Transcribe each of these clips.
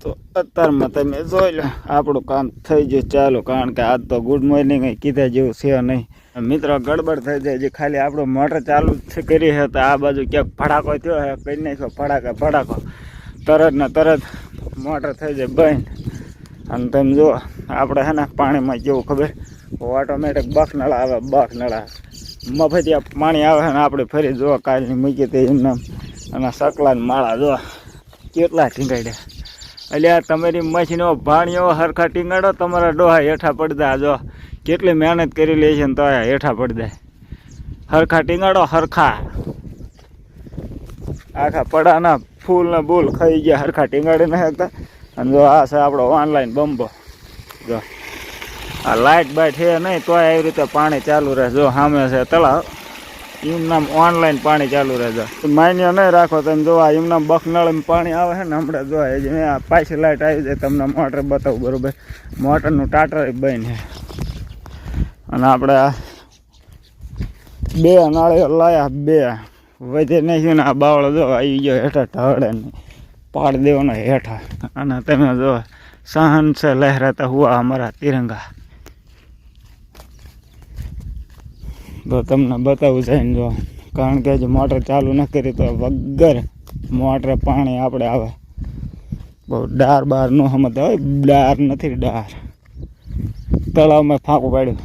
તો અત્યારમાં તમે જોઈ લો આપણું કામ થઈ ગયું ચાલુ, કારણ કે આજ તો ગુડ મોર્નિંગ કીધા જેવું છે નહીં. મિત્રો ગડબડ થઈ જાય, જે ખાલી આપણું મોટર ચાલુ કરી છે તો આ બાજુ ક્યાંક ભડાકો થયો છે, કરી નાખ્યો ભડાકો તરત ને તરત મોટર થઈ જાય બંધ. અને તમે જુઓ આપણે છે ને પાણીમાં જેવું ખબર ઓટોમેટિક બખનળા આવે, મફતિયા પાણી આવે છે ને આપણે ફરી જુઓ કાલની મૂકી તે એમને અને સકલાને માળા જુઓ કેટલા ટીંગાડ્યા. એટલે આ તમારી મશીનો ભાણીઓ હરખા ટીંગાડો, તમારા ડોહા હેઠા પડદા જો કેટલી મહેનત કરી લે છે ને તો હેઠા પડદા હરખા ટીંગાડો, હરખા આખા પડાના ફૂલ ને બૂલ ખાઈ ગયા, હરખા ટીંગાડી ન શકતા. અને જો આ છે આપણો ઓનલાઈન બંબો, જો આ લાઇટ બાઇટ છે નહીં તોય આવી રીતે પાણી ચાલુ રહે. જો સામે છે તળાવ, એમનામ ઓનલાઈન પાણી ચાલુ રહે. જો માન્ય નહીં રાખો તમે, જો આ એમનામ બખનળમાં પાણી આવે છે ને હમણાં જો આ પાછી લાઇટ આવી જાય તમને મોટર બતાવું બરાબર. મોટરનું ટાટર બંધ છે અને આપણે આ 2 નાળીઓ લાયા, 2 વધે નહીં ને આ બાવળો જો આવી ગયો હેઠા ઢળે નહીં, પાડ દેવાનો હેઠા. અને તમે જો સહન છે લહેરાતા હુઆ અમારા તિરંગા. તો તમને બતાવું છે ને જો, કારણ કે જો મોટર ચાલુ ન કરી તો વગર મોટર પાણી આપણે આવે. બહુ ડાર બાર ન સમજતા હોય, ડાર નથી ડાર, તળાવમાં ફાંકું પાડ્યું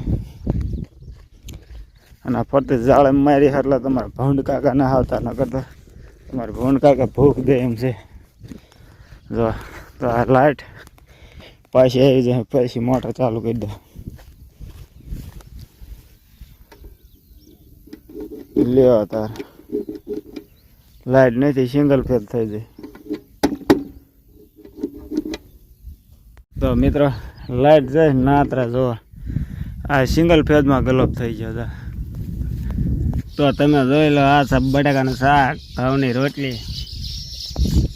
અને ફરતી જાળે મારી એટલે તમારે ભૂંડ કાકા ના આવતા ન કરતા, તમારે ભૂંડ કાકા ભૂખ દે એમ છે. જો તો આ લાઇટ પાછી આવી જાય, પછી મોટર ચાલુ કરી દે. લ્યો તાર લાઇટ નથી, સિંગલ ફેઝ થઈ જાય. તો મિત્રો લાઇટ જાય નાતરા જો આ સિંગલ ફેઝમાં ગલોપ થઈ ગયો. તો તમે જોઈ લો આ છે બટાકાનું શાક, ઘઉંની રોટલી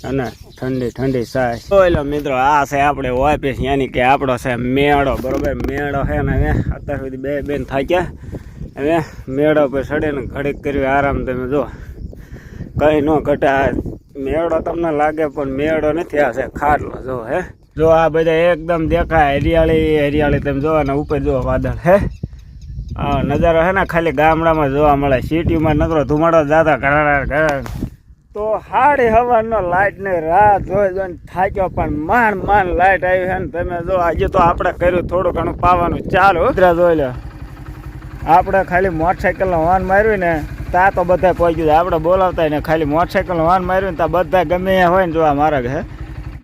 અને ઠંડી ઠંડી છાશ. જોઈ લો મિત્રો આ છે આપણે ઓફિસ, યાની કે આપણો છે મેળો બરોબર. મેળો છે ને હવે અત્યાર સુધી બેન થાક્યા, હવે મેળો પર ચડીને ઘડીક કરી આરામ. તમે જો કંઈ ન ઘટા, મેળો તમને લાગે પણ મેળો નથી, આ છે ખાટલો. જો હે જો આ બધા એકદમ દેખાય હરિયાળી તમે જોવા ને ઉપર જો વાદળ હે. આ નજારો છે ને ખાલી ગામડામાં જોવા મળે, સિટીમાં નકરો ધુમાડો જાતા ઘર. તો હાડી હવાનો લાઇટ ને રાત જોઈને થાક્યો પણ માંડ લાઇટ આવી છે ને. તમે જો આજે તો આપણે કર્યું થોડું ઘણું પાવાનું ચાલુ. જોઈ લો આપણે ખાલી મોટરસાઇકલનો હોર્ન માર્યું ને તા તો બધા પહોંચી જાય. આપણે બોલાવતા ને ખાલી મોટરસાઇકલનો હોર્ન માર્યું ને તા બધા ગમે હોય ને જોવા મારા હે